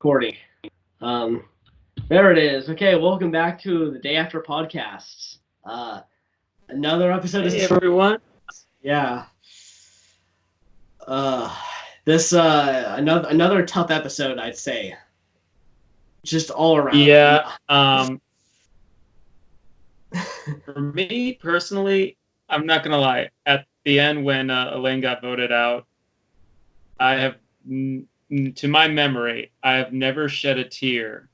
Recording. Um, there it is. Okay, welcome back to the Day After Podcasts. Another episode Hey is everyone. yeah. Uh, this another tough episode, I'd say. Just all around. Yeah, for me personally, I'm not gonna lie. At the end, when Elaine got voted out, I have, to my memory, I have never shed a tear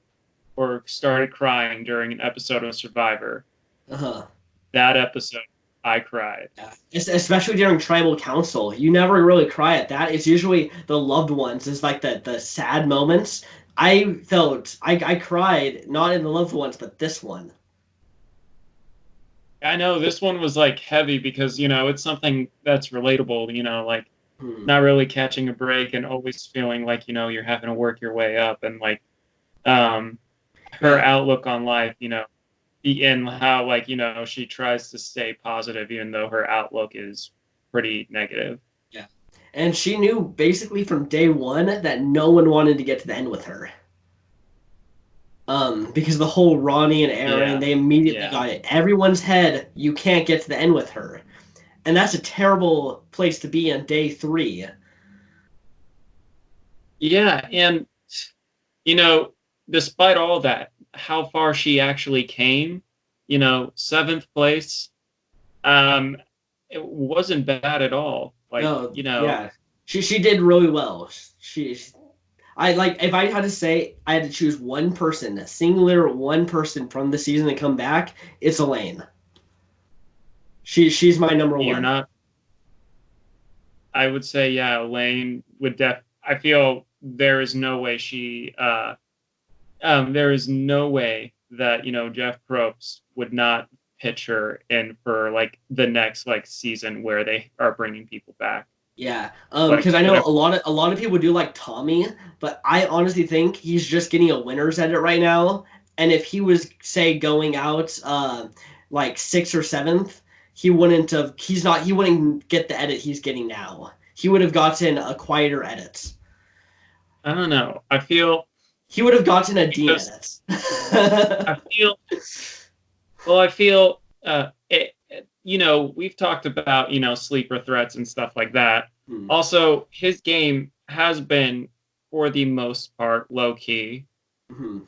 or started crying during an episode of Survivor. Uh-huh. That episode, I cried. Yeah. Especially during tribal council, you never really cry at that. It's usually the loved ones. It's like the sad moments. I cried not in the loved ones, but this one. I know this one was like heavy because it's something that's relatable. Like Hmm. not really catching a break and always feeling like you're having to work your way up, and like um her Yeah. outlook on life, and how like she tries to stay positive even though her outlook is pretty negative. Yeah. And she knew basically from day one that no one wanted to get to the end with her. Because the whole Ronnie and Aaron, Yeah, they immediately yeah, got it. Everyone's head, you can't get to the end with her. And that's a terrible place to be on day three. yeah. And you know despite all that, how far she actually came, seventh place, um it wasn't bad at all. Like, No, yeah. She did really well. I like if I had to say I had to choose one person, a singular one person from the season to come back, it's Elaine. She's my number you're one. not I would say, yeah, Elaine would I feel there is no way there is no way that Jeff Probst would not pitch her in for like the next like season where they are bringing people back. Yeah, Like because I know whatever. a lot of people do like Tommy, but I honestly think he's just getting a winner's edit right now. And if he was say going out like sixth or seventh, he wouldn't have. He wouldn't get the edit he's getting now. He would have gotten a quieter edit. I don't know. I feel He would have gotten a Dean because edit. I feel well. I feel we've talked about sleeper threats and stuff like that. Hmm. Also, his game has been for the most part low key. Hmm.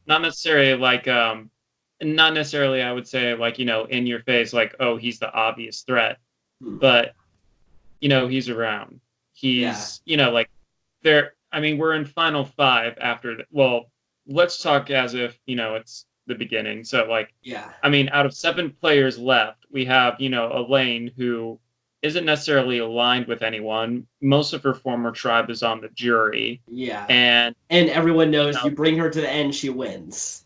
Not necessarily like not necessarily I would say like in your face like, oh, he's the obvious threat, Hmm. but he's around. Yeah. He's like there. I mean, we're in final five after well, let's talk as if it's the beginning. So like, Yeah. I mean, out of 7 players left, we have Elaine, who isn't necessarily aligned with anyone. Most of her former tribe is on the jury, Yeah. and And everyone knows know, you bring her to the end, she wins.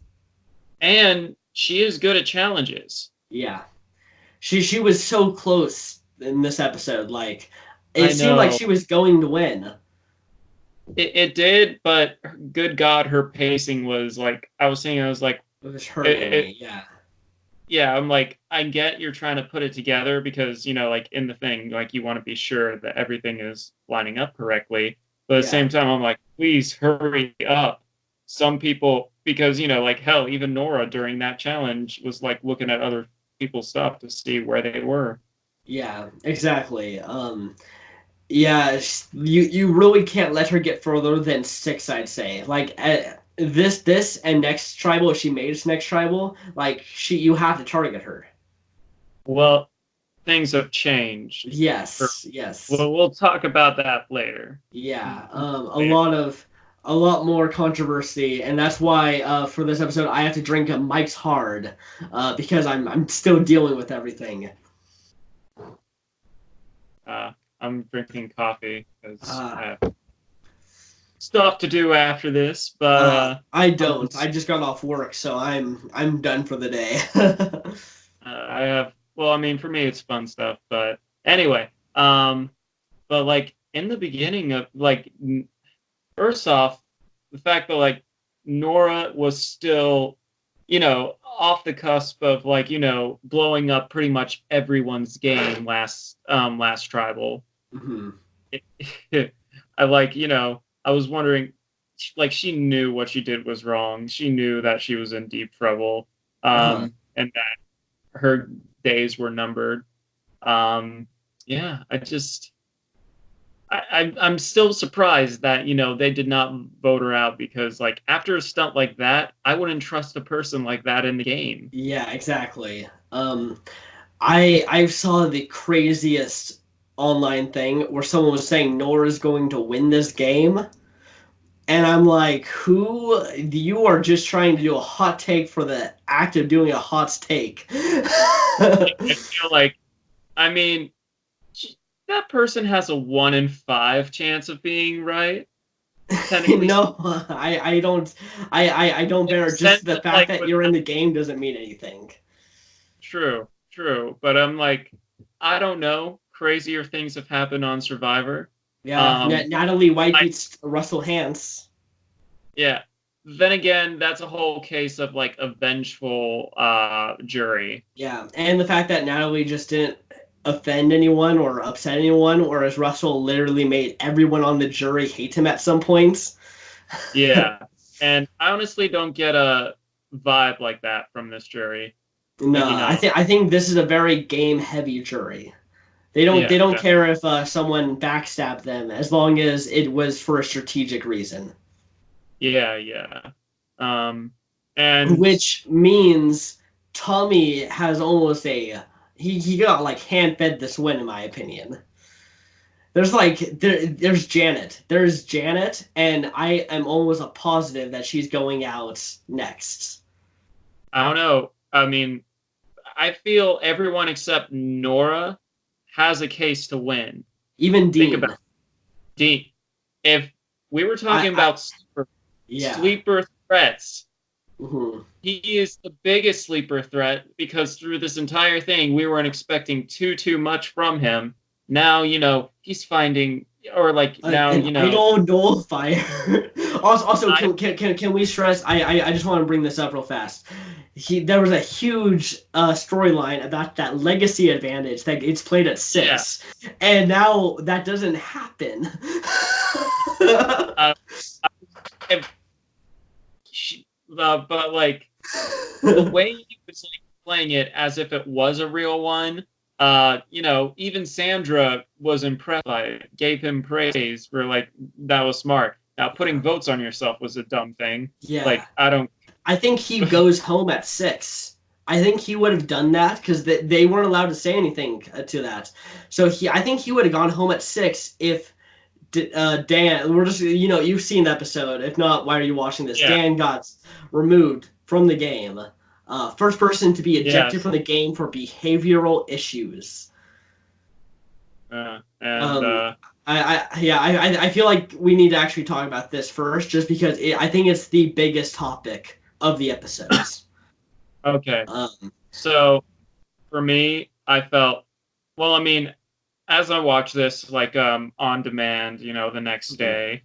and she is good at challenges. Yeah. She was so close in this episode. Like it I seemed like know she was going to win. it did, but good God, her pacing was like I was saying. I was like, It was hurting it, me. Yeah. yeah, I'm like, I get you're trying to put it together because, like in the thing, like you want to be sure that everything is lining up correctly. But at the Yeah. same time, I'm like, please hurry up. Some people, because, like hell, even Nora during that challenge was like looking at other people's stuff to see where they were. Yeah. Exactly. Yeah. You really can't let her get further than six. I'd say. Like this and next tribal. If she made it to next tribal, like you have to target her. Well, things have changed. Yes. Yes. Well, we'll talk about that later. Yeah, Later. a lot more controversy, and that's why for this episode I have to drink a Mike's Hard because I'm still dealing with everything. Uh, I'm drinking coffee because Uh, I have stuff to do after this, but I I'm don't. I just got off work, so I'm done for the day. I have, well, I mean, for me, it's fun stuff. But anyway, but like in the beginning of like, first off, the fact that like Nora was still, off the cusp of like, blowing up pretty much everyone's game last tribal. Hmm. I like, I was wondering, like she knew what she did was wrong. She knew that she was in deep trouble, Uh-huh. and that her days were numbered. Yeah, I'm still surprised that they did not vote her out, because like after a stunt like that, I wouldn't trust a person like that in the game. Yeah, exactly. I saw the craziest online thing where someone was saying Nora's going to win this game, and I'm like, who? You are just trying to do a hot take for the act of doing a hot take. I feel like, I mean, that person has a 1 in 5 chance of being right. Technically, No, I don't. I don't in the bear. Just sense the of fact like that with you're in the game doesn't mean anything. true, but I'm like, I don't know. Crazier things have happened on Survivor. Yeah, Um, Natalie White I beats Russell Hantz. Yeah. Then again, that's a whole case of like a vengeful jury. Yeah, and the fact that Natalie just didn't offend anyone or upset anyone, whereas Russell literally made everyone on the jury hate him at some points. Yeah. And I honestly don't get a vibe like that from this jury. No, Like, I think this is a very game heavy jury. They yeah, don't care if someone backstabbed them as long as it was for a strategic reason. yeah. Um, and Which means Tommy has almost a he got like hand fed this win in my opinion. There's Janet. There's Janet, and I am almost a positive that she's going out next. I don't know. I mean, I feel everyone except Nora has a case to win. Even Think about Dean. it. Dean. If we were talking I about yeah. sleeper threats, Hmm. he is the biggest sleeper threat, because through this entire thing, we weren't expecting too much from him. Now, he's finding, or like now, An idol nullifier. Also, I, can we stress? I just want to bring this up real fast. There was a huge storyline about that legacy advantage that it's played at yeah, 6, and now that doesn't happen. uh, if but like the way he was like playing it as if it was a real one. Even Sandra was impressed by it, gave him praise for like that was smart. Now putting Yeah. votes on yourself was a dumb thing. Yeah. Like I don't. I think he goes home at 6. I think he would have done that because they weren't allowed to say anything to that. So I think he would have gone home at 6 if Dan. We're just you've seen the episode. If not, why are you watching this? Yeah. Dan got removed from the game. First person to be ejected Yes. from the game for behavioral issues. And Um, I feel like we need to actually talk about this first, just because I think it's the biggest topic of the episodes. okay. Um, So for me, I felt, well, I mean, as I watch this like on demand, the next day,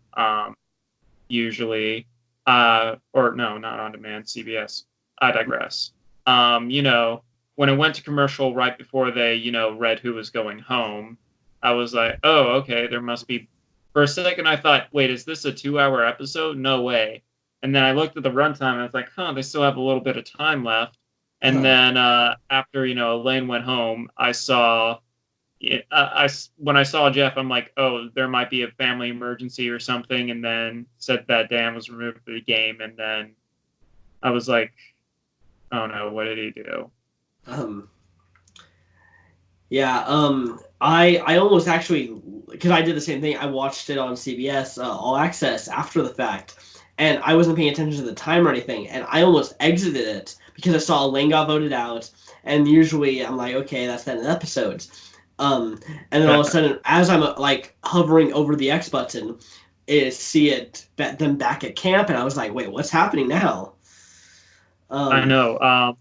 usually, or no, not on demand, CBS. I digress. When it went to commercial right before they, read who was going home, I was like, oh, okay, there must be. For a second, I thought, wait, is this a 2-hour episode? No way. And then I looked at the runtime and I was like, huh, they still have a little bit of time left. And huh. then after, Elaine went home, I saw when I saw Jeff, I'm like, oh, there might be a family emergency or something, and then said that Dan was removed from the game, and then I was like, oh no, what did he do? Um, yeah. I almost actually, because I did the same thing. I watched it on CBS All Access after the fact, and I wasn't paying attention to the time or anything, and I almost exited it because I saw Elaine got voted out, and usually I'm like, okay, that's the end of the episodes. And then all of a sudden, as I'm like hovering over the X button, is see them back at camp, and I was like, wait, what's happening now? I Um, know,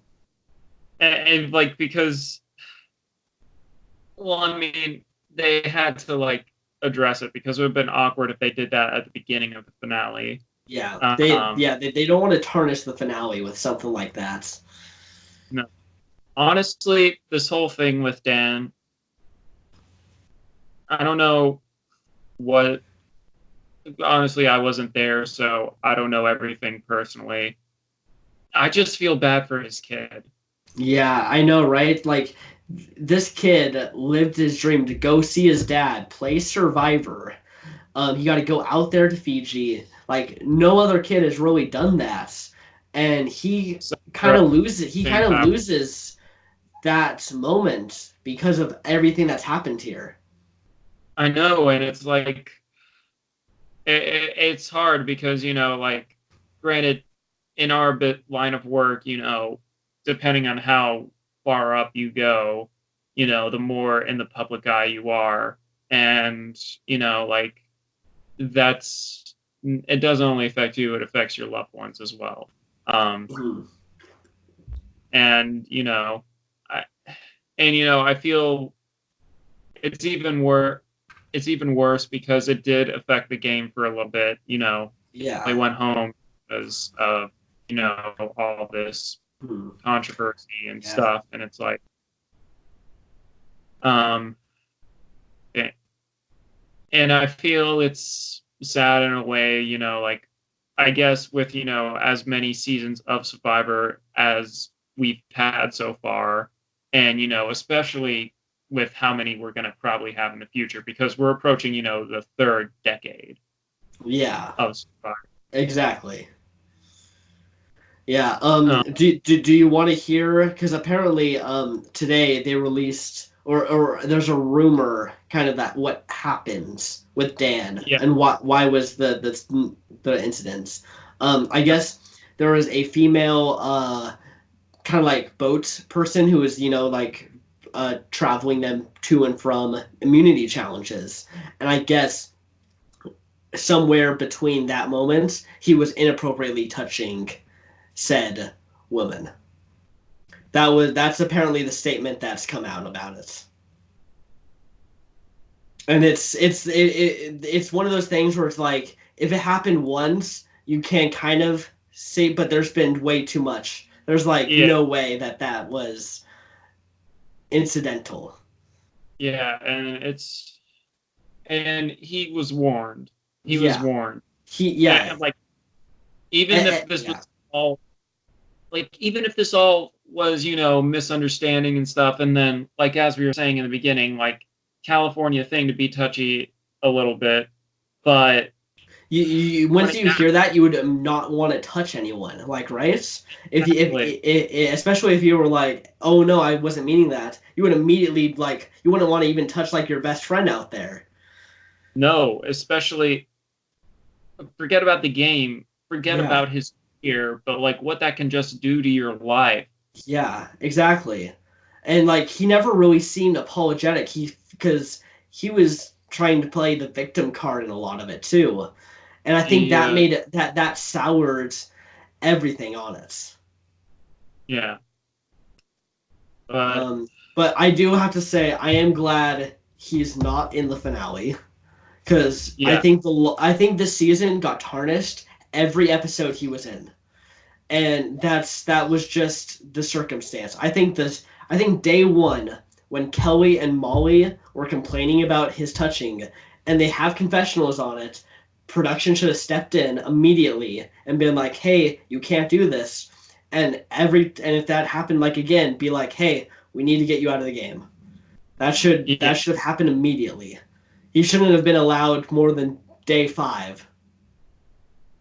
and like because, well, I mean, they had to like address it because it would have been awkward if they did that at the beginning of the finale. yeah, Um, they don't want to tarnish the finale with something like that. no, honestly, this whole thing with Dan, I don't know what honestly, I wasn't there, so I don't know everything personally. I just feel bad for his kid. Yeah, I know, right? Like this kid lived his dream to go see his dad play Survivor. He got to go out there to Fiji. Like no other kid has really done that, and he So, kind of loses. He thing kind of happened. loses that moment because of everything that's happened here. I know, and it's like it's hard because like, granted, in our line of work, depending on how far up you go, the more in the public eye you are, and like, that's it doesn't only affect you; it affects your loved ones as well. Um, Mhm. and I I feel it's even worse. It's even worse because it did affect the game for a little bit. They Yeah. went home because of all this Mhm. controversy and Yeah. stuff, and it's like, um, eh, and I feel it's sad in a way. Like, I guess with as many seasons of Survivor as we've had so far, and especially with how many we're going to probably have in the future, because we're approaching the third decade Yeah. of Survivor. Exactly. Yeah. Um, Do you want to hear? Because apparently, today they released, or there's a rumor, kind of that what happens with Dan yeah, and why was the incident. I guess there was a female, kind of like boat person who was, like, traveling them to and from immunity challenges, and I guess somewhere between that moment, he was inappropriately touching said woman. That's apparently the statement that's come out about it. And it's one of those things where it's like if it happened once, you can kind of see, but there's been way too much. There's like yeah, no way that that was incidental. yeah, and he was warned. He was Yeah. warned, Yeah. and like, even if this Yeah. was all even if this all was misunderstanding and stuff, and then, like, as we were saying in the beginning, like, California thing to be touchy a little bit, but when Once it you hear that, you would not want to touch anyone, like, right? actually, Especially if you were like, oh no, I wasn't meaning that, you would immediately, like, you wouldn't want to even touch like your best friend out there. no, especially, forget about the game, forget Yeah, about his career, but like what that can just do to your life. yeah, exactly. And like he never really seemed apologetic. Because he was trying to play the victim card in a lot of it too, and I think He, that made it that soured everything on it. yeah, but But I do have to say, I am glad he's not in the finale because yeah, I think this season got tarnished every episode he was in, and that was just the circumstance. I think day one when Kelly and Molly were complaining about his touching, and they have confessionals on it. Production should have stepped in immediately and been like, "Hey, you can't do this." And if that happened like again, be like, "Hey, we need to get you out of the game." yeah, That should have happened immediately. He shouldn't have been allowed more than day 5.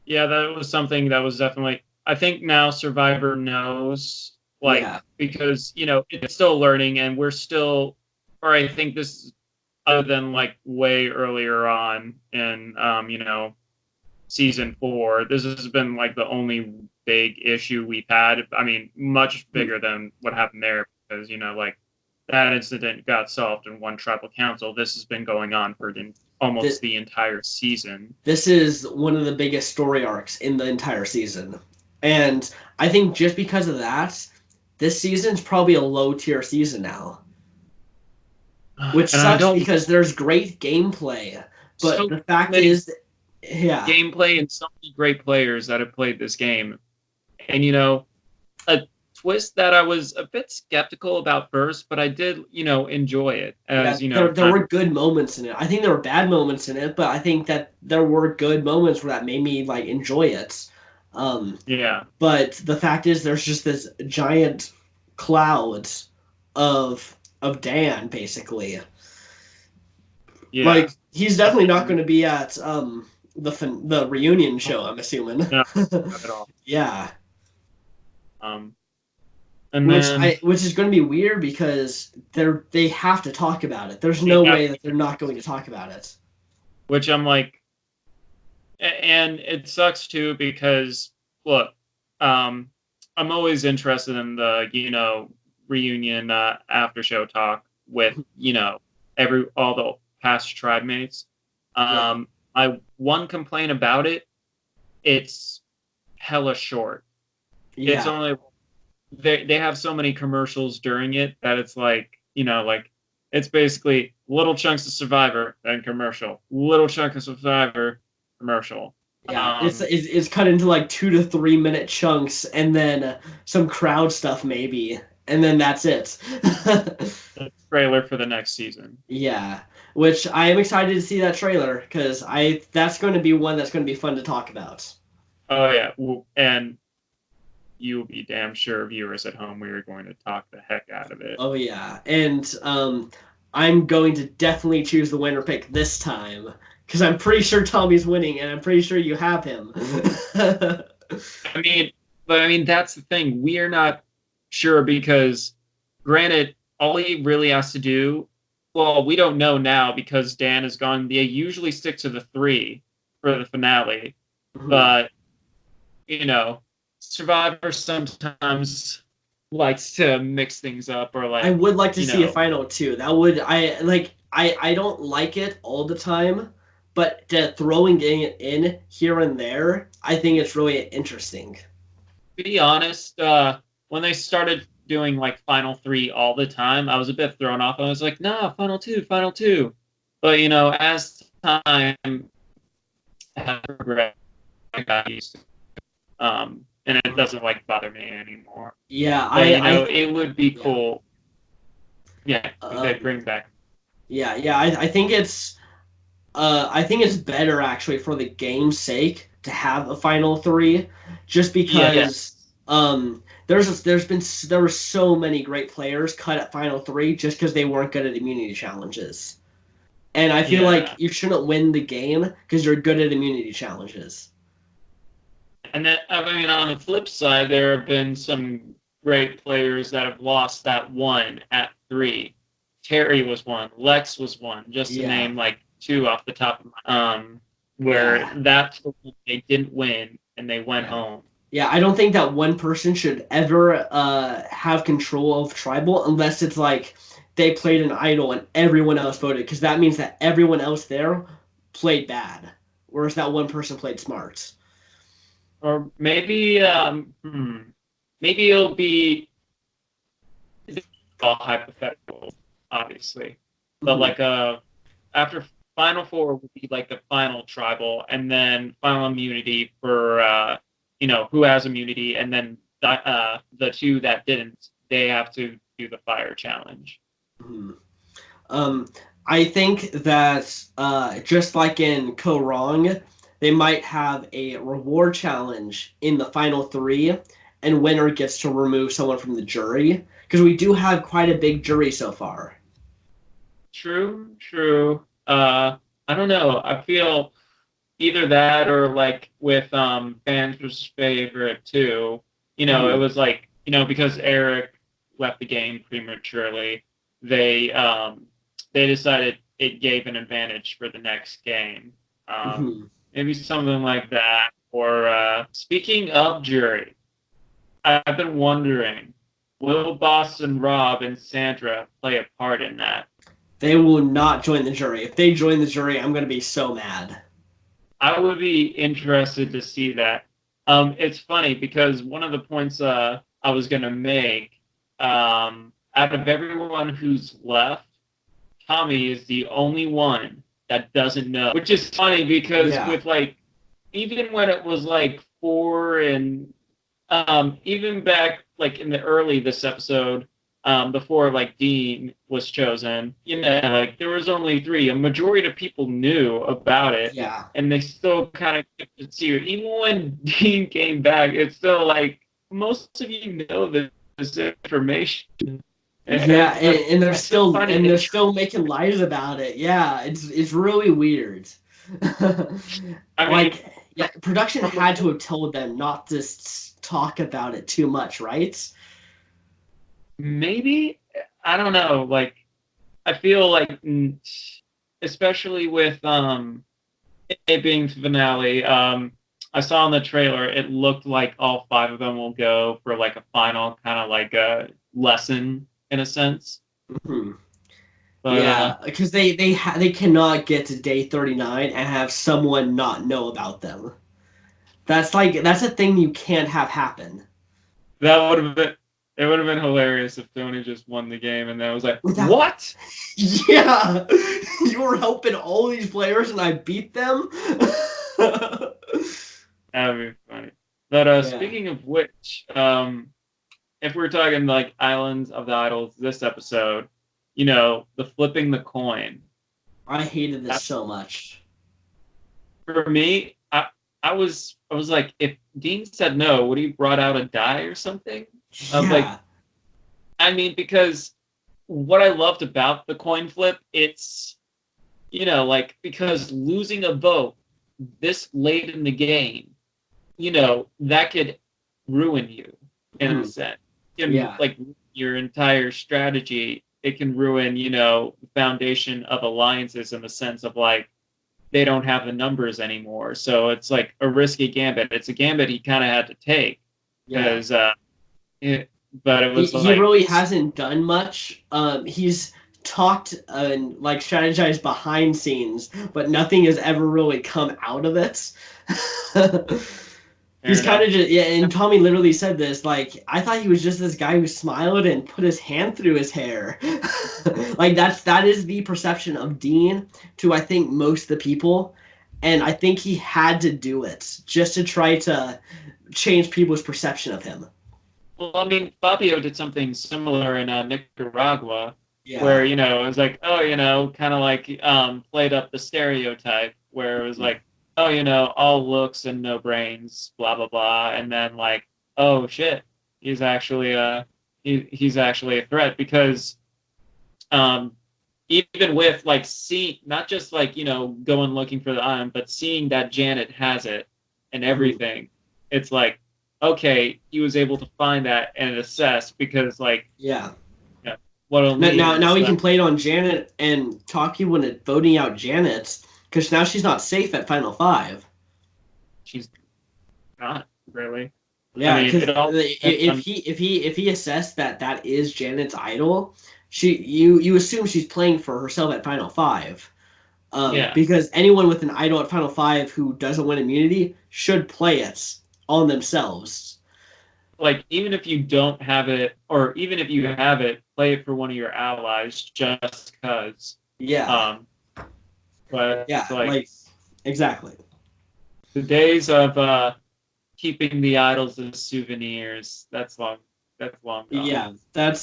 yeah, that was something that was definitely, I think now Survivor knows, like, Yeah. because it's still learning, and we're still, or I think this, other than like way earlier on in season 4, this has been like the only big issue we've had. I mean, much bigger than what happened there, because like, that incident got solved in one tribal council. This has been going on for almost Th- the entire season. this is one of the biggest story arcs in the entire season. And I think just because of that, this season's probably a low tier season now. Which And I sucks don't, because there's great gameplay. But so the fact many is, yeah, gameplay and so many great players that have played this game. And a twist that I was a bit skeptical about first, but I did, enjoy it Yeah, as, there time. were good moments in it. I think there were bad moments in it, but I think that there were good moments where that made me like enjoy it. Um, Yeah. but the fact is, there's just this giant cloud of Dan basically. Like Yeah. he's definitely not going to be at the reunion show. I'm assuming. No, not at all. Yeah, Um, and then which is going to be weird because they have to talk about it. There's they no have, way that they're not going to talk about it. which I'm like, and it sucks too because look, um, I'm always interested in the reunion after show talk with all the past tribe mates. Yeah, My one complaint about it, it's hella short. It's yeah, only they have so many commercials during it that it's like like it's basically little chunks of Survivor and commercial, little chunk of Survivor, commercial. yeah. It's cut into like 2 to 3 minute chunks, and then some crowd stuff maybe, and then that's it. The trailer for the next season. Yeah, which I am excited to see that trailer because I that's going to be one that's going to be fun to talk about. Oh yeah, and you'll be damn sure, viewers at home, we are going to talk the heck out of it. Oh yeah, and I'm going to definitely choose the winner pick this time because I'm pretty sure Tommy's winning, and I'm pretty sure you have him. I mean, but I mean that's the thing. We are not sure because, granted, all he really has to do. Well, we don't know now because Dan is gone. They usually stick to the 3 for the finale, but Survivor sometimes likes to mix things up or I like would like to you see a know final two. That would I like. I don't like it all the time, but throwing it in here and there, I think it's really interesting. be honest, when they started doing like Final 3 all the time, I was a bit thrown off. I was like, nah, Final 2, Final 2. But, as time has progressed, I got used to it. And it doesn't like bother me anymore. Yeah, But, I it would be yeah. cool. Yeah, if they Um, bring back. yeah. I think it's better actually for the game's sake to have a final three, just because Yes. there were so many great players cut at final three just because they weren't good at immunity challenges, and I feel like Yeah. you shouldn't win the game because you're good at immunity challenges. And then, I mean, on the flip side, there have been some great players that have lost that one at 3. Terry was one. Lex was one. Just to Yeah, name like 2 off the top of my where yeah, that they didn't win and they went yeah. home. Yeah, I don't think that one person should ever have control of tribal unless it's like they played an idol and everyone else voted, because that means that everyone else there played bad, whereas that one person played smart. Or maybe maybe it'll be all hypothetical, obviously, but Mhm. like after Final Four would be like the final tribal, and then final immunity for who has immunity, and then the 2 that didn't, they have to do the fire challenge. Mhm. Um, I think that just like in Co Wrong, they might have a reward challenge in the final three, and winner gets to remove someone from the jury because we do have quite a big jury so far. True, true. I don't know. I feel either that or like with fans versus favorite too. It Mhm. was like because Eric left the game prematurely, they decided it gave an advantage for the next game. Mhm. Maybe something like that. Or speaking of jury, I've been wondering, will Boston Rob and Sandra play a part in that? They will not join the jury. If they join the jury, I'm going to be so mad. I would be interested to see that. It's funny because one of the points I was going to make, out of everyone who's left, Tommy is the only one that doesn't know, which is funny because Yeah. with like, even when it was like 4 and even back like in the early this episode, before like Dean was chosen, like there was only 3. A majority of people knew about it, Yeah. and they still kind of kept it secret. Even when Dean came back, it's still like most of you know this information. Yeah, And and I still find it they're interesting. still making lies about it. Yeah, it's really weird. I mean, Like, yeah, production from had a to have told them not to talk about it too much, right? maybe I don't know. Like I feel like, especially with it being finale, I saw in the trailer it looked like all 5 of them will go for like a final kind of like a lesson in a sense. Hmm. But Yeah, because they cannot get to day 39 and have someone not know about them. That's a thing you can't have happen. that would have been it would have been hilarious if Tony just won the game and then was like, Without "What?" Yeah, you were helping all these players and I beat them. That'd be funny. But Yeah, speaking of which, if we're talking like Islands of the Idols this episode, the flipping the coin. I hated this That, so much. for me, I was like, if Dean said no, would he brought out a die or something? Like, Yeah. I mean, because what I loved about the coin flip, it's like because losing a vote this late in the game, that could ruin you in a Mhm. sense. It can Yeah. like your entire strategy. It can ruin, the foundation of alliances in the sense of like they don't have the numbers anymore. So it's like a risky gambit. It's a gambit he kind of had to take Yeah. because, but it was He like, really hasn't done much. He's talked and like strategized behind scenes, but nothing has ever really come out of it. fair He's kind enough. of just, yeah, and Tommy literally said this, like, I thought he was just this guy who smiled and put his hand through his hair. Like that is the perception of Dean to I think most of the people. And I think he had to do it just to try to change people's perception of him. Well, I mean, Fabio did something similar in Nicaragua, Yeah. where it was like, oh, kind of like played up the stereotype, where it was like, oh, all looks and no brains, blah blah blah, and then like, oh shit, he's actually he's actually a threat because um, even with like see not just like going looking for the item, but seeing that Janet has it and Mhm. everything, it's like okay, he was able to find that and assess because like Yeah. what it'll mean Now is we that can play it on Janet and talk people into voting out Janet because now she's not safe at Final Five. she's not really. I Yeah, mean, because it all depends on if he assessed that that is Janet's idol, you assume she's playing for herself at Final Five. yeah, Because anyone with an idol at Final Five who doesn't win immunity should play it on themselves. like even if you don't have it or even if you have it, play it for one of your allies just because. Yeah, Um, but yeah, like like exactly. the days of keeping the idols as souvenirs. That's long gone. Yeah, that's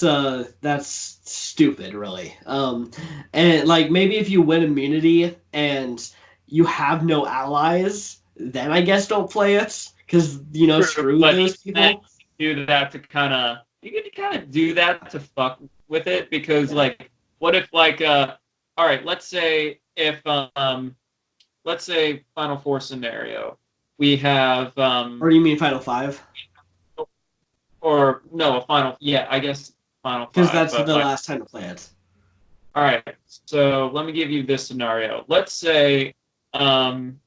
stupid, really. And like maybe if you win immunity and you have no allies, then I guess don't play it because True, screw but those even then people. you do that to kind of do that to fuck with it because Yeah. like what if like all right, let's say Final Four scenario. We have Or you mean Final Five? or no, a final yeah, I guess Final Because Five, that's but the like last time to play it. all right, so let me give you this scenario. Um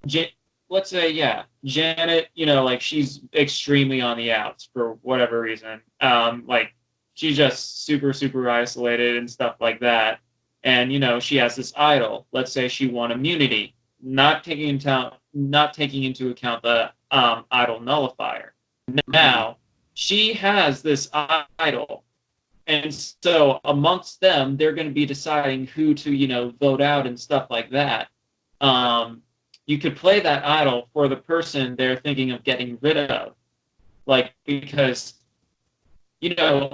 Ja- let's say, yeah, Janet, like she's extremely on the outs for whatever reason. Like she's just super, super isolated and stuff like that. And she has this idol. Let's say she won immunity, not taking into account the idol nullifier. Mhm. Now she has this idol, and so amongst them, they're going to be deciding who to vote out and stuff like that. Um, you could play that idol for the person they're thinking of getting rid of. like because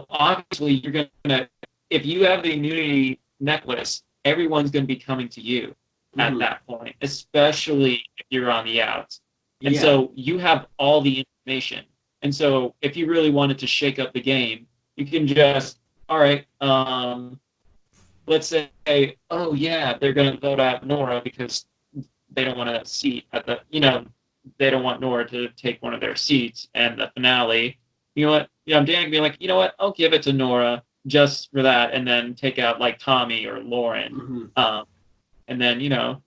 obviously you're gonna, if you have the immunity necklace, everyone's gonna be coming to you at that point, especially if you're on the outs. And Yeah. so you have all the information. And so if you really wanted to shake up the game, you can just, all right, let's say, oh yeah, they're going to vote out Nora because they don't want a seat at the, they don't want Nora to take one of their seats and the finale. You know what? Dan can be like, you know what? I'll give it to Nora just for that, and then take out like Tommy or Lauren. And then,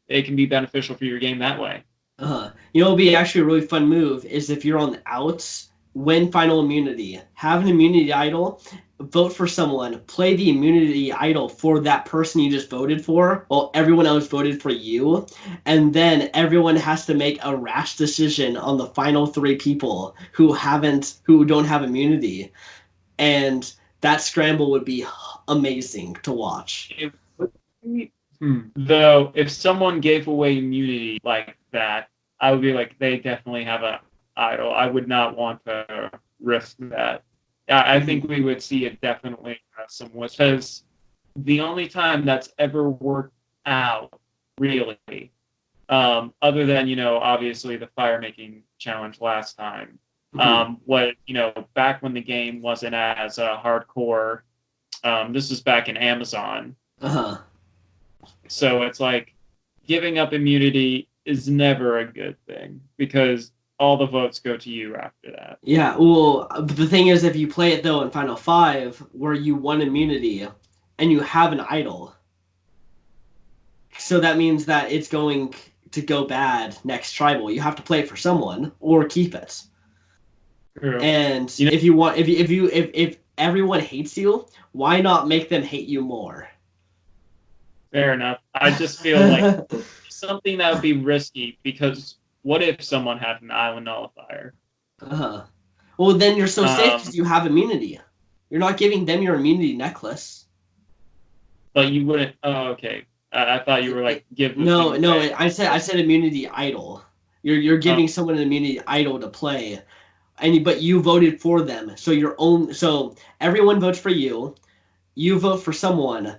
it can be beneficial for your game that way. You know, it'll be actually a really fun move is if you're on the outs, win final immunity, have an immunity idol, vote for someone, play the immunity idol for that person you just voted for, while everyone else voted for you, and then everyone has to make a rash decision on the final 3 people who don't have immunity, and that scramble would be amazing to watch. It would be, though, if someone gave away immunity like that, I would be like, they definitely have an idol. I would not want to risk that. I think we would see it definitely somewhat, because the only time that's ever worked out, really, other than, obviously the fire making challenge last time, back when the game wasn't as hardcore, this was back in Amazon. So it's like giving up immunity is never a good thing because all the votes go to you after that. Yeah, well, the thing is, if you play it, though, in Final 5, where you won immunity, and you have an idol, so that means that it's going to go bad next tribal. You have to play it for someone, or keep it. True. And if everyone hates you, why not make them hate you more? Fair enough. I just feel like something that would be risky, because what if someone had an island nullifier? Well, then you're so safe because you have immunity. You're not giving them your immunity necklace. But you wouldn't. Oh, okay. I thought you were like giving. No. I said immunity idol. You're giving someone an immunity idol to play, but you voted for them. So everyone votes for you. You vote for someone,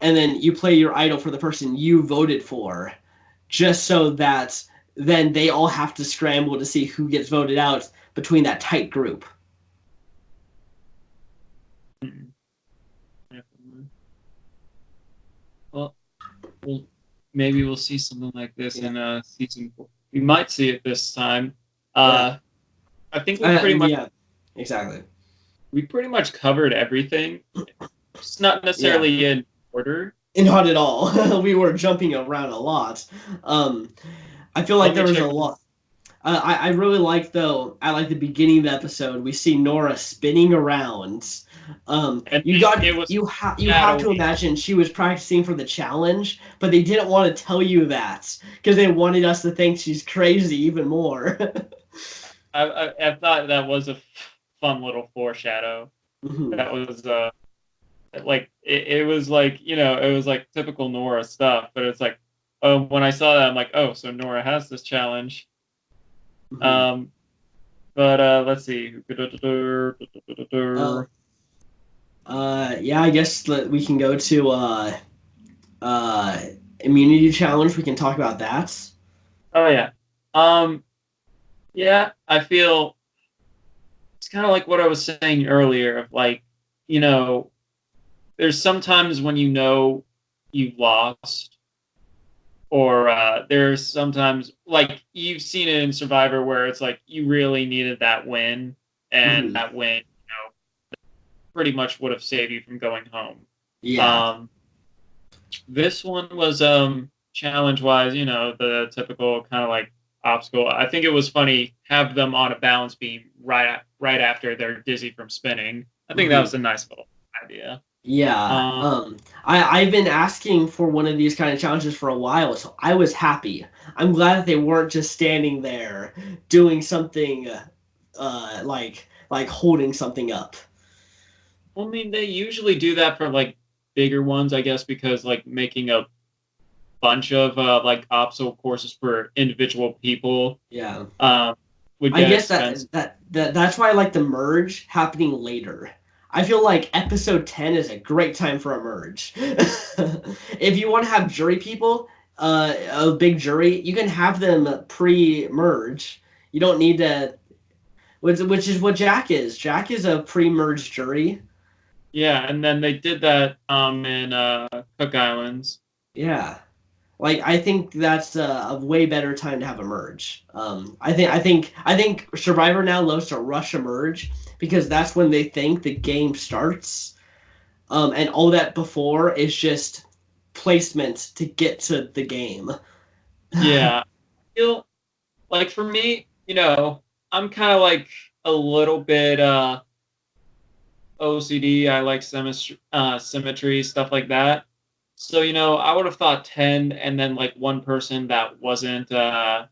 and then you play your idol for the person you voted for, just so that then they all have to scramble to see who gets voted out between that tight group. Well, maybe we'll see something like this in season 4. We might see it this time. I think we pretty much... Yeah, exactly. We pretty much covered everything. It's not necessarily in order. Not at all. We were jumping around a lot. I feel like there was a lot. I really like, though, at like the beginning of the episode, we see Nora spinning around. You have to imagine she was practicing for the challenge, but they didn't want to tell you that because they wanted us to think she's crazy even more. I thought that was a fun little foreshadow. That was like it was like, it was like typical Nora stuff, but it's like, oh, when I saw that, I'm like, oh, so Nora has this challenge. But let's see. I guess we can go to immunity challenge. We can talk about that. Oh yeah. Yeah, I feel it's kind of like what I was saying earlier of like, there's sometimes when you've lost, or there's sometimes like you've seen it in Survivor where it's like you really needed that win, and that win, pretty much would have saved you from going home. Yeah. This one was challenge-wise, the typical kind of like obstacle. I think it was funny, have them on a balance beam right after they're dizzy from spinning. I think that was a nice little idea. Yeah. I've been asking for one of these kind of challenges for a while, so I was happy. I'm glad that they weren't just standing there doing something like holding something up. Well, I mean, they usually do that for like bigger ones, I guess, because like making a bunch of like obstacle courses for individual people. Yeah. I guess that that's why I like the merge happening later. I feel like episode 10 is a great time for a merge. If you want to have jury people, a big jury, you can have them pre-merge. You don't need to, which is what Jack is. Jack is a pre-merge jury. Yeah, and then they did that in Cook Islands. Yeah. Like I think that's a way better time to have a merge. I think Survivor now loves to rush a merge because that's when they think the game starts. And all that before is just placement to get to the game. Yeah, I feel like for me, I'm kind of like a little bit OCD. I like symmetry, stuff like that. So, I would have thought 10 and then like one person that wasn't, or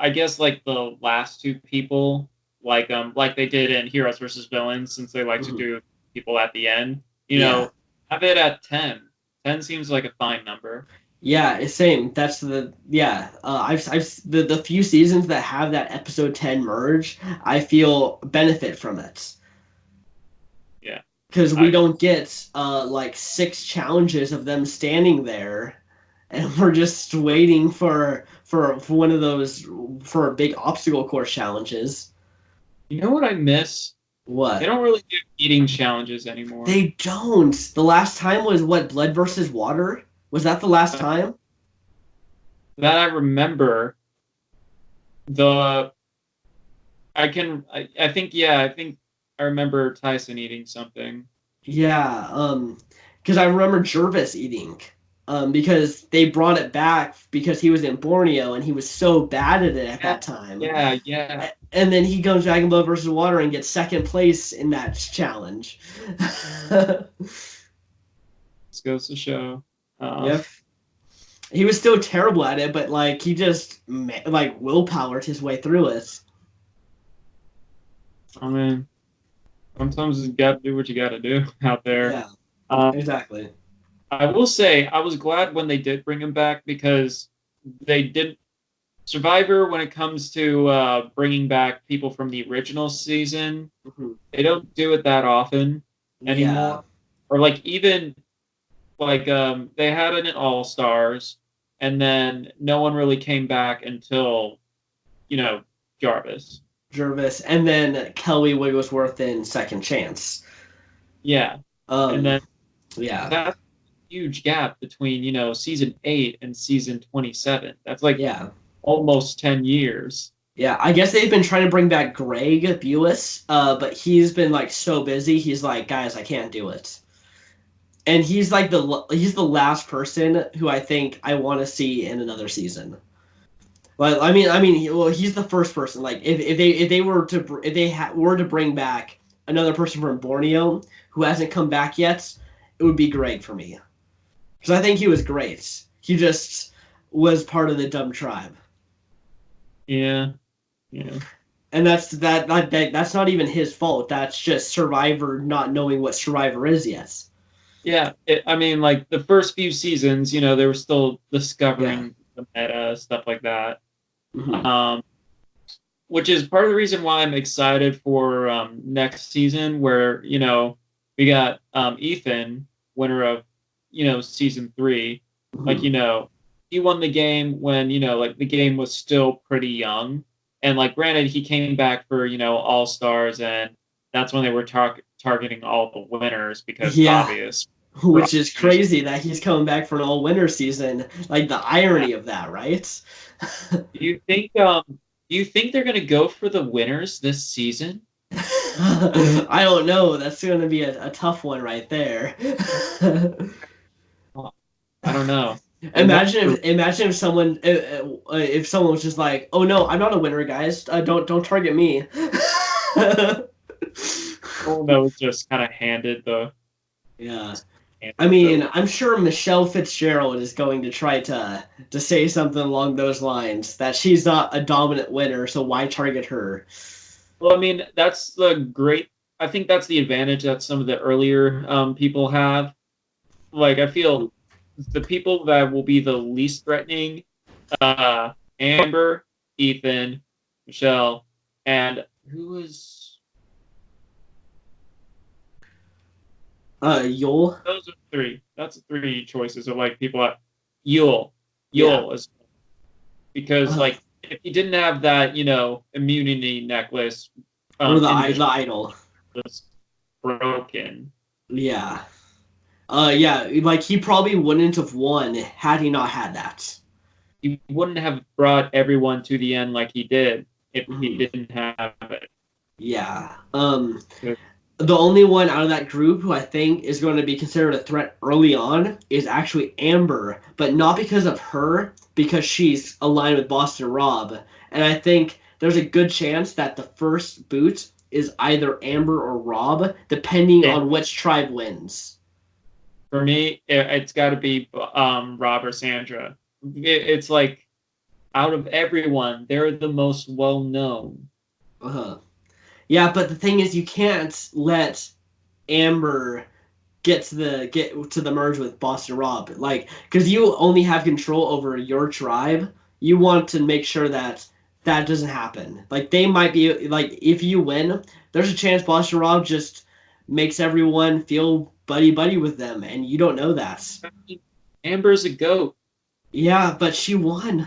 I guess like the last two people, like they did in Heroes versus Villains, since they like to do people at the end, Yeah. have it at 10. 10 seems like a fine number. Yeah, same. That's the yeah. The few seasons that have that episode 10 merge, I feel benefit from it. Yeah. Because we I, don't get like 6 challenges of them standing there, and we're just waiting for one of those for big obstacle course challenges. you know what I miss? They What? don't really do eating challenges anymore. They don't. The last time was what, Blood versus Water? Was that the last Uh, time? That I remember, the I think, yeah, I think I remember Tyson eating something. Yeah, because I remember Jervis eating, because they brought it back because he was in Borneo and he was so bad at it at Yeah, that time. yeah, yeah. And then he goes Dragon Blood versus Water and gets second place in that challenge. This goes to show. Yep. He was still terrible at it, but like he just like willpowered his way through it. I mean, sometimes you got to do what you got to do out there. Yeah, Um, exactly. I will say I was glad when they did bring him back, because they did Survivor, when it comes to bringing back people from the original season. Mhm. They don't do it that often Yeah, anymore. Or like even like they had it in All Stars, and then no one really came back until Jarvis. Jervis, and then Kelly Wigglesworth in Second Chance. Yeah, and Um, then yeah, that's a huge gap between season 8 and season 27. That's like yeah. almost 10 years. Yeah, I guess they've been trying to bring back Greg Buis, but he's been like so busy. He's like, guys, I can't do it. And he's the last person who I think I want to see in another season. Well, well, he's the first person. Like, if they were to were to bring back another person from Borneo who hasn't come back yet, it would be Greg for me because I think he was great. He just was part of the dumb tribe. Yeah, yeah, And that's not even his fault. That's just Survivor not knowing what Survivor is yet. yeah. I mean, like the first few seasons, they were still Yeah. discovering the meta, stuff like that. Hmm. Um, which is part of the reason why I'm excited for next season, where we got Ethan, winner of season 3. Like, Hmm. he won the game when like the game was still pretty young, and like granted he came back for All Stars, and that's when they were targeting all the winners, because Yeah, obvious. which is crazy that he's coming back for an all-winter season. Like the irony of that, right? Do you think they're gonna go for the winners this season? I don't know. That's going to be a tough one right there. Oh, I don't know. They went Imagine for if someone was just like, "Oh no, I'm not a winner, guys. Don't target me." someone that was just kind of handed the Yeah. handed I the mean, I'm sure Michelle Fitzgerald is going to try to say something along those lines that she's not a dominant winner, so why target her? Well, I mean, that's the great. I think that's the advantage that some of the earlier people have. Like, I feel the people that will be the least threatening, uh, Amber, Ethan, Michelle, and Who was? Yul. Those are three. That's three choices of like people. Yule, Yeah. Yule is because Uh, like if he didn't have that, immunity necklace, or the individual idol. was broken. Yeah. Yeah, like he probably wouldn't have won had he not had that. He wouldn't have brought everyone to the end like he did if he Hmm. didn't have it. Yeah. The only one out of that group who I think is going to be considered a threat early on is actually Amber, but not because of her, because she's aligned with Boston Rob. And I think there's a good chance that the first boot is either Amber or Rob, depending Yeah. on which tribe wins. For me, it's got to be Rob or Sandra. It's like out of everyone, they're the most well known. Uh-huh. Yeah, but the thing is, you can't let Amber get to the merge with Boston Rob, like, because you only have control over your tribe. You want to make sure that that doesn't happen. Like, they might be like, if you win, there's a chance Boston Rob just makes everyone feel buddy buddy with them, and you don't know that. Amber's a goat. Yeah, but she won.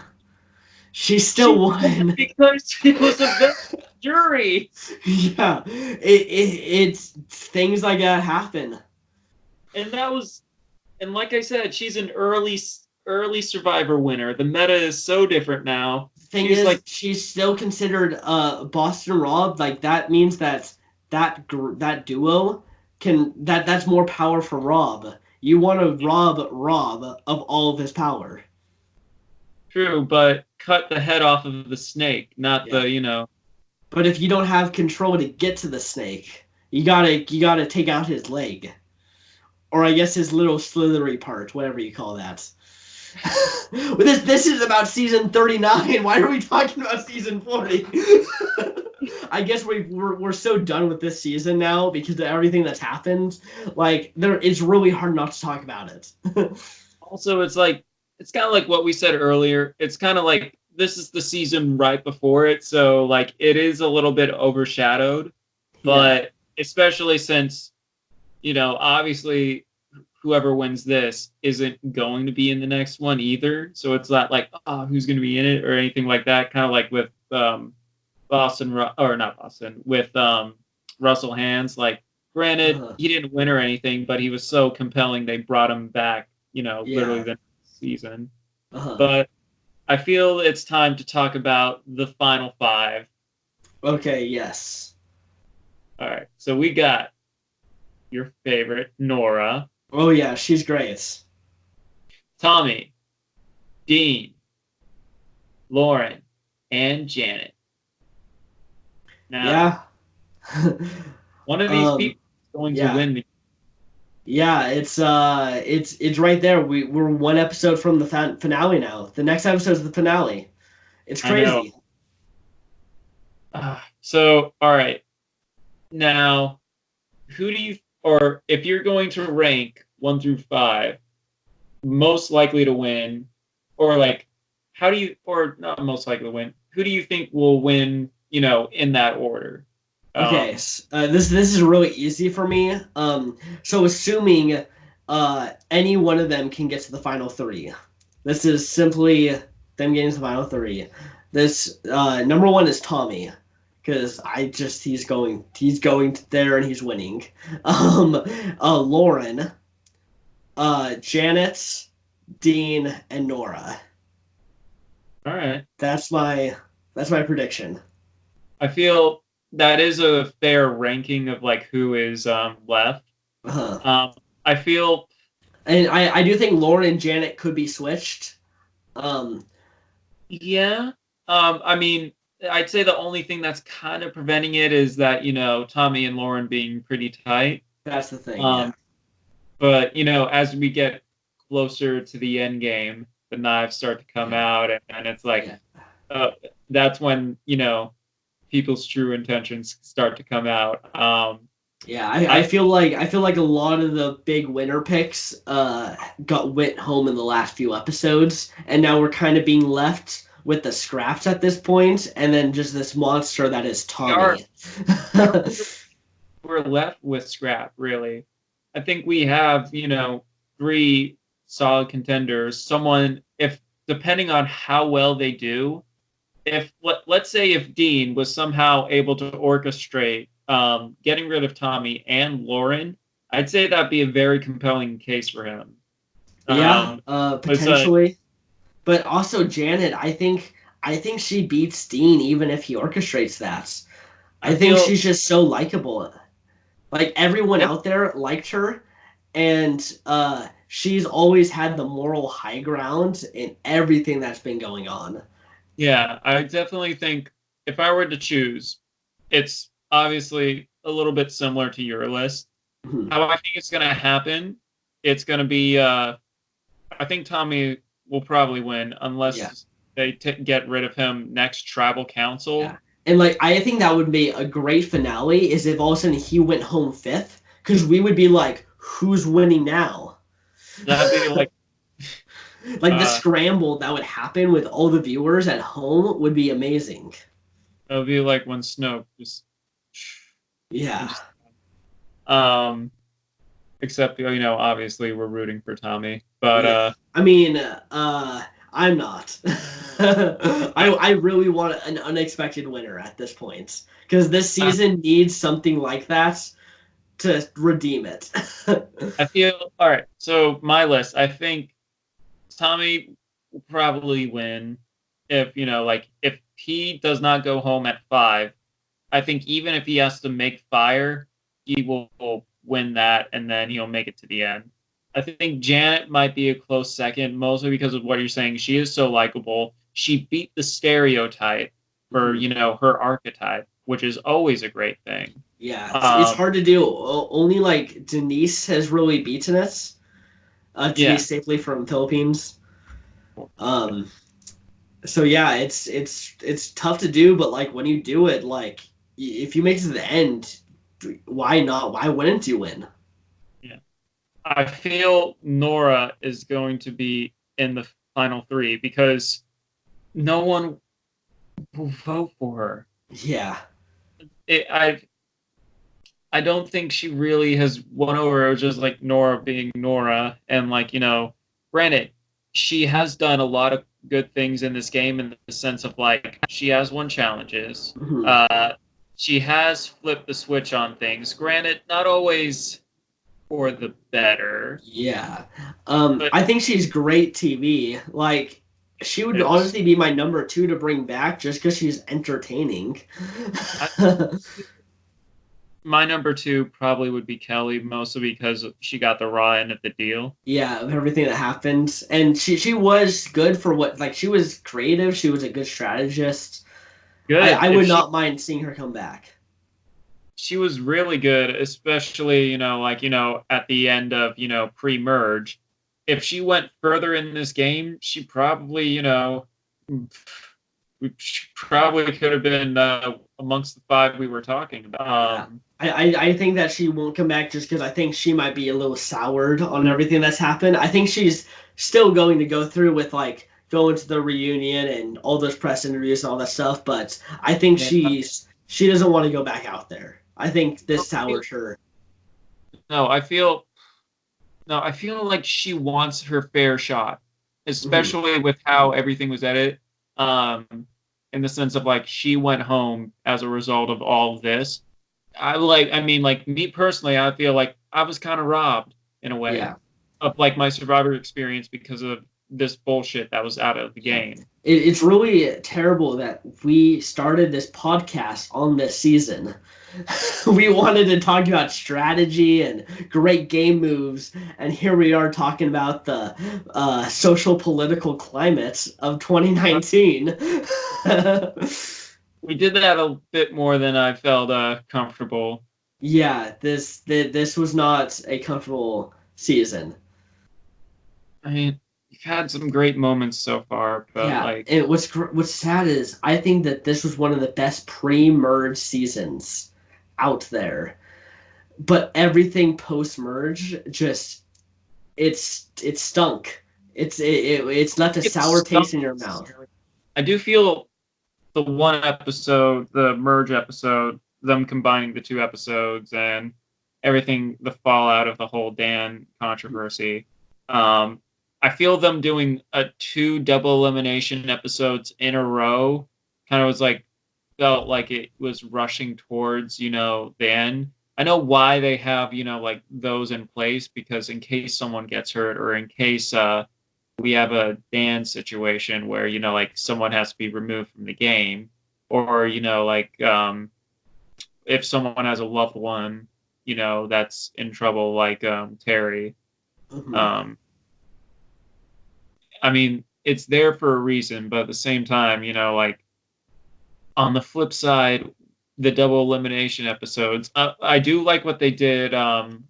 She still She won won. because she was a jury. Yeah, it's things like that happen. And that was, and like I said, she's an early Survivor winner. The meta is so different now. Thing She's is, like, she's still considered Boston Rob. Like, that means that that duo that's more power for Rob. You want to rob Rob of all of his power. true, but cut the head off of the snake, not Yeah. the. But if you don't have control to get to the snake, you gotta take out his leg, or I guess his little slithery part, whatever you call that. This is about season 39. Why are we talking about season 40? I guess we're so done with this season now because of everything that's happened. Like, it's really hard not to talk about it. Also, it's kind of like what we said earlier. It's kind of like this is the season right before it, so like it is a little bit overshadowed. Yeah. But especially since obviously whoever wins this isn't going to be in the next one either. So it's not like, oh, who's going to be in it or anything like that. Kind of like with Boston, or not Boston, with Russell Hands. Like, granted, Uh-huh. he didn't win or anything, but he was so compelling they brought him back, literally Yeah. the next season. Uh-huh. But I feel it's time to talk about the final five. Okay. Yes. All right. So we got your favorite, Nora, Oh yeah, she's great. Tommy, Dean, Lauren, and Janet. Now, Yeah. one of these um. people is going to Yeah. win the. Yeah. It's right there. We're one episode from the finale now. The next episode is the finale. It's I know. crazy. So, all right. Now, who do you, or if you're going to rank 1 through 5, most likely to win, or like, how do you, or not most likely to win, who do you think will win, in that order? Okay, Um, this is really easy for me. So assuming any one of them can get to the final three, this is simply them getting to the final three. This number one is Tommy, because he's going there and he's winning. Um, Lauren, Janet, Dean, and Nora. all right. That's my prediction. I feel that is a fair ranking of like who is left. Uh-huh. I feel And I do think Lauren and Janet could be switched. Um, Yeah. I mean, I'd say the only thing that's kind of preventing it is that, Tommy and Lauren being pretty tight. that's the thing, yeah. Um, but, as we get closer to the end game, the knives start to come Yeah. out, and it's like, Yeah. uh, that's when, people's true intentions start to come out. Yeah, I feel like a lot of the big winner picks went home in the last few episodes, and now we're kind of being left with the scraps at this point, and then just this monster that is We are, Tommy. we are we're left with scrap, really. I think we have, three solid contenders. Someone, if depending on how well they do, if let's say if Dean was somehow able to orchestrate getting rid of Tommy and Lauren, I'd say that'd be a very compelling case for him. Yeah, But potentially. But also Janet, I think she beats Dean even if he orchestrates that. I I think feel she's just so likable. Like everyone if out there liked her, and she's always had the moral high ground in everything that's been going on. Yeah, I definitely think if I were to choose, it's obviously a little bit similar to your list. Mhm. How I think it's going to happen, it's going to be, I think Tommy will probably win Yeah, unless they get rid of him next tribal yeah. council. And like I think that would be a great finale is if all of a sudden he went home fifth, because we would be like, who's winning now? That'd be like, Like the uh, scramble that would happen with all the viewers at home would be amazing. that'd be like when Snoke Yeah. just, um, except, obviously we're rooting for Tommy, but, Yeah. I mean, I'm not. I really want an unexpected winner at this point because this I, season needs something like that to redeem it. I feel, all right. So my list, I think Tommy will probably win if, if he does not go home at 5. I think even if he has to make fire, he will win that and then he'll make it to the end. I think Janet might be a close second, mostly because of what you're saying. She is so likable. She beat the stereotype for, Mhm. her archetype, which is always a great thing. Yeah, it's Um, hard to do. Only like Denise has really beaten us. yeah. Denise safely from Philippines. Um, so yeah, it's tough to do, but like when you do it, like if you make it to the end, why not? Why wouldn't you win? Yeah. I feel Nora is going to be in the final 3 because no one will vote for her. Yeah. It, I don't think she really has won over. It was just like Nora being Nora, and granted, she has done a lot of good things in this game in the sense of like she has won challenges. Mhm. Uh, she has flipped the switch on things. Granted, not always for the better, Yeah. but I think she's great TV. Like, she would it's honestly be my number two to bring back just because she's entertaining. I, my number 2 probably would be Kelly, mostly because she got the raw end of the deal. Yeah, of everything that happened. And she was good for what, like, she was creative. She was a good strategist. Good. I If would not mind seeing her come back. she was really good, especially, at the end of, pre-merge. If she went further in this game, she probably, she probably could have been amongst the 5 we were talking about. Yeah. I think that she won't come back just because I think she might be a little soured on everything that's happened. I think she's still going to go through with like going to the reunion and all those press interviews and all that stuff, but I think Yeah. she doesn't want to go back out there. I think this soured her. No, I feel no, I feel like she wants her fair shot, Mhm. especially with how everything was edited. Um, in the sense of like she went home as a result of all of this. I mean, like me personally, I feel like I was kind of robbed in a way Yeah. of like my survivor experience because of this bullshit that was out of the Yeah. game. It's really terrible that we started this podcast on this season. We wanted to talk about strategy and great game moves, and here we are talking about the social political climate of 2019. We did that a bit more than I felt comfortable. Yeah, this was not a comfortable season. I mean, you've had some great moments so far, but Yeah, like, and what's sad is I think that this was one of the best pre-merge seasons out there. But everything post-merge just it stunk. It's left a it sour stunk. taste in your mouth. I do feel the one episode, the merge episode, them combining the two episodes and everything, the fallout of the whole Dan controversy. Um, I feel them doing two double elimination episodes in a row kind of was like felt like it was rushing towards the end. I know why they have like those in place, because in case someone gets hurt or in case we have a Dan situation where like someone has to be removed from the game, or like if someone has a loved one that's in trouble, like Terry. Mhm. um I mean, it's there for a reason, but at the same time, like on the flip side, the double elimination episodes, I do like what they did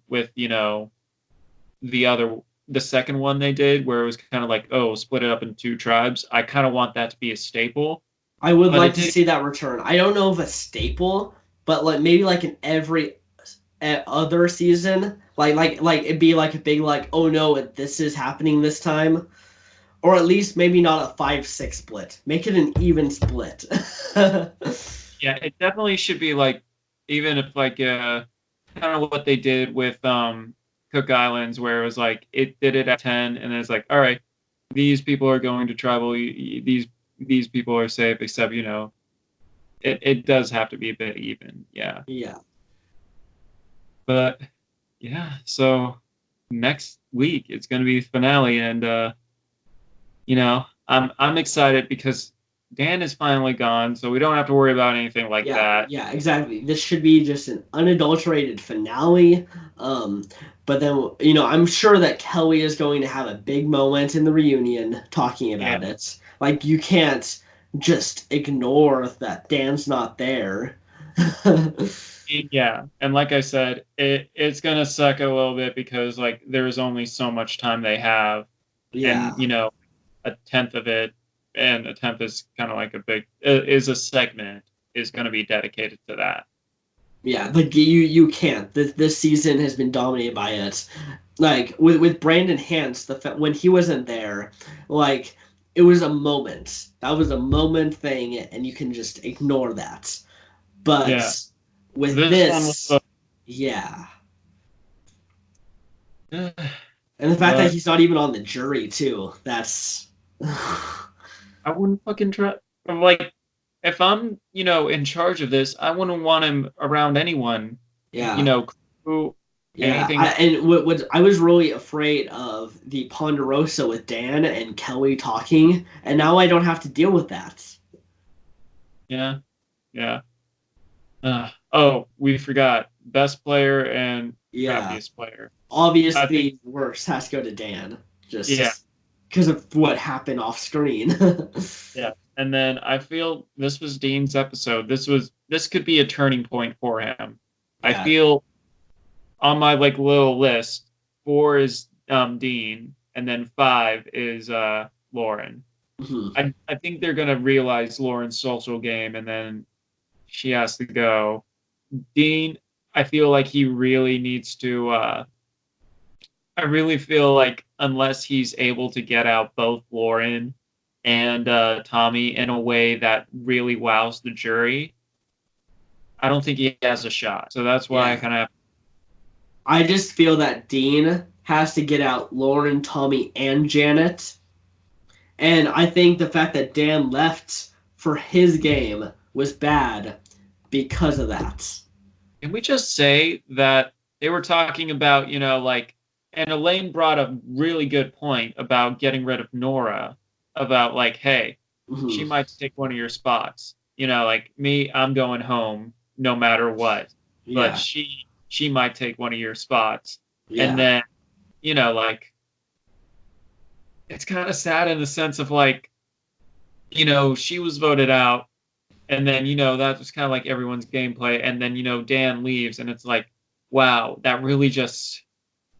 with the other the second one they did, where it was kind of like, oh, split it up in two tribes. I kind of want that to be a staple, I would but like it to did. see that return. I don't know if a staple, but like maybe like in every other season, like it'd be like a big like, oh no, this is happening this time, or at least maybe not a 5-6 split. Make it an even split. Yeah, it definitely should be like, even if like kind of what they did with Cook Islands, where it was like it did it at 10, and then it's like, all right, these people are going to travel. These people are safe, except it does have to be a bit even. Yeah, Yeah. but yeah. So next week it's going to be the finale, and I'm excited because Dan is finally gone, so we don't have to worry about anything like Yeah, that. yeah, exactly. This should be just an unadulterated finale. Um, but then, I'm sure that Kelly is going to have a big moment in the reunion talking Yeah. about it. Like, you can't just ignore that Dan's not there. Yeah, and like I said, it's gonna suck a little bit because like there's only so much time they have, and Yeah, a tenth of it, and a tenth is kind of like is a segment is gonna be dedicated to that. yeah. Like you can't. This season has been dominated by it. Like with Brandon Hance, when he wasn't there, like it was a moment. That was a moment thing, and you can just ignore that. Yeah, But with this one this, yeah. was, And the fact that but he's not even on the jury too, that's I wouldn't fucking try. Like, if I'm in charge of this, I wouldn't want him around anyone. You yeah. know, crew, Yeah, anything. and what I was really afraid of the Ponderosa with Dan and Kelly talking, and now I don't have to deal with that. Yeah, yeah. Oh, we forgot best player and Yeah, crappiest player. I think, obviously worst has to go to Dan, yeah, just because of what happened off screen. yeah. And then I feel this was Dean's episode. This could be a turning point for him. I Yeah. feel on my like little list, 4 is Dean, and then 5 is Lauren. Mhm. I think they're gonna realize Lauren's social game, and then she has to go. Dean, I feel like he really needs to. I really feel like unless he's able to get out both Lauren and Tommy in a way that really wows the jury, I don't think he has a shot. So that's why I Yeah. kind of. I just feel that Dean has to get out Lauren, Tommy, and Janet. And I think the fact that Dan left for his game was bad because of that. Can we just say that they were talking about, like, and Elaine brought a really good point about getting rid of Nora, about like, hey, she Mhm. might take one of your spots. Like me, I'm going home no matter what, but Yeah, she might take one of your spots. And yeah, then, like, it's kind of sad in the sense of like, she was voted out, and then that was kind of like everyone's gameplay, and then Dan leaves, and it's like, wow, that really just,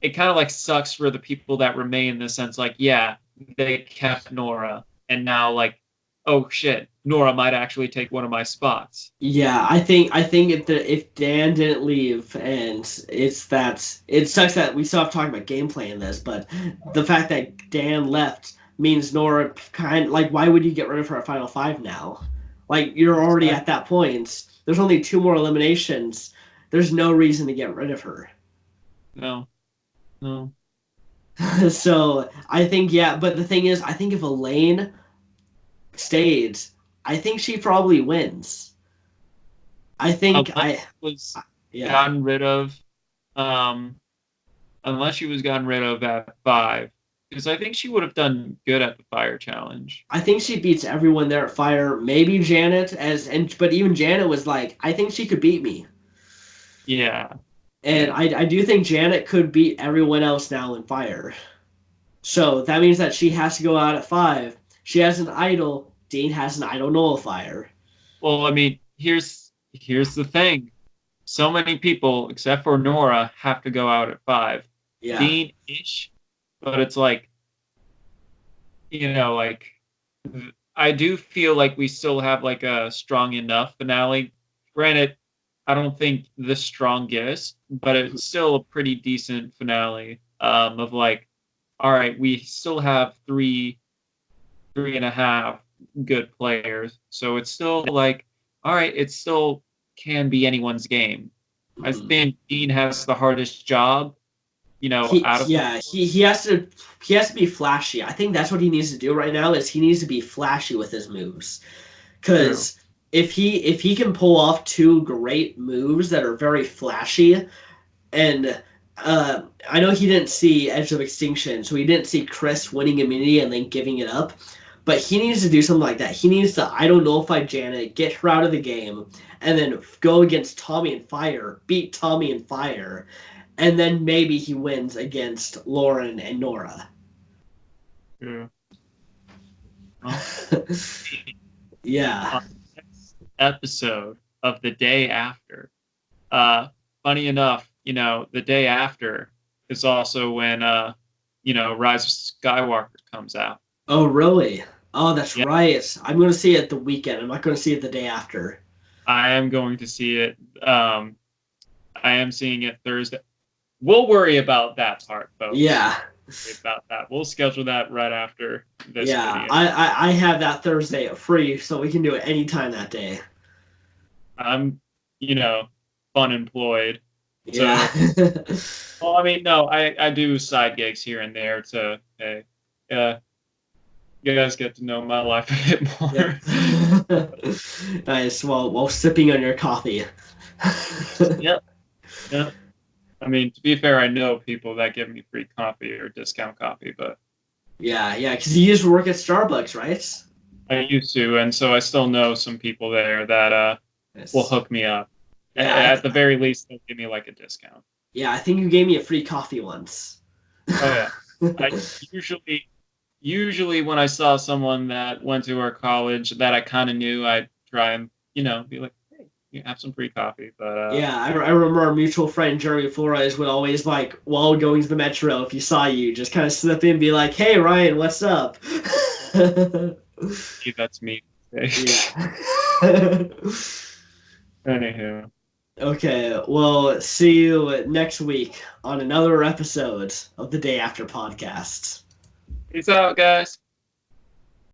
it kind of like sucks for the people that remain, in the sense like, yeah, they kept Nora, and now like, oh shit, Nora might actually take one of my spots. yeah. I think if Dan didn't leave, and it's that it sucks that we still have to talk about gameplay in this, but the fact that Dan left means Nora like, why would you get rid of her at Final Five now? Like, you're already at that point. There's only 2 more eliminations. There's no reason to get rid of her. No. No. So I think, yeah, but the thing is, I think if Elaine stayed, I think she probably wins. I think Unless she was yeah. gotten rid of, unless she was gotten rid of at 5, because I think she would have done good at the fire challenge. I think she beats everyone there at fire. Maybe Janet but even Janet was like, I think she could beat me. Yeah. And yeah. I do think Janet could beat everyone else now in fire. So that means that she has to go out at 5. She has an idol. Dean has an idol nullifier. Well, I mean, here's the thing. So many people, except for Nora, have to go out at 5. Yeah. Dean-ish, but it's like, like, I do feel like we still have like a strong enough finale. Granted, I don't think the strongest, but it's still a pretty decent finale. Of like, all right, we still have three and a half good players, so it's still like, all right, it still can be anyone's game. I think Dean has the hardest job, out of he has to be flashy. I think that's what he needs to do right now is he needs to be flashy with his moves. Because if he can pull off 2 great moves that are very flashy, and I know he didn't see Edge of Extinction, so he didn't see Chris winning immunity and then giving it up. But he needs to do something like that. He needs to, I don't know if I Janet, get her out of the game, and then go against Tommy and Fire, beat Tommy and Fire, and then maybe he wins against Lauren and Nora. Yeah. Yeah. On the next episode of the day after, funny enough, the day after is also when Rise of Skywalker comes out. Oh, really? Oh, that's right. I'm going to see it the weekend. I'm not going to see it the day after. I am going to see it. I am seeing it Thursday. We'll worry about that part, folks. Yeah. About that. We'll schedule that right after this video. I have that Thursday free, so we can do it anytime that day. I'm, fun employed. Yeah. So, well, I mean, no, I do side gigs here and there to, you guys get to know my life a bit more. Nice. While sipping on your coffee. Yep. I mean, to be fair, I know people that give me free coffee or discount coffee, but yeah, because you used to work at Starbucks, right? I used to, and so I still know some people there that will hook me up. Yeah, at the very least, they'll give me like a discount. Yeah, I think you gave me a free coffee once. Oh yeah. I usually when I saw someone that went to our college that I kind of knew, I'd try and be like, hey, you have some free coffee. But yeah, I remember our mutual friend Jeremy Flores would always, like, while going to the metro, if he saw you, just kind of slip in and be like, hey Ryan, what's up? That's me. Yeah. Anywho. Okay, well, see you next week on another episode of the Day After Podcast. Peace out, guys.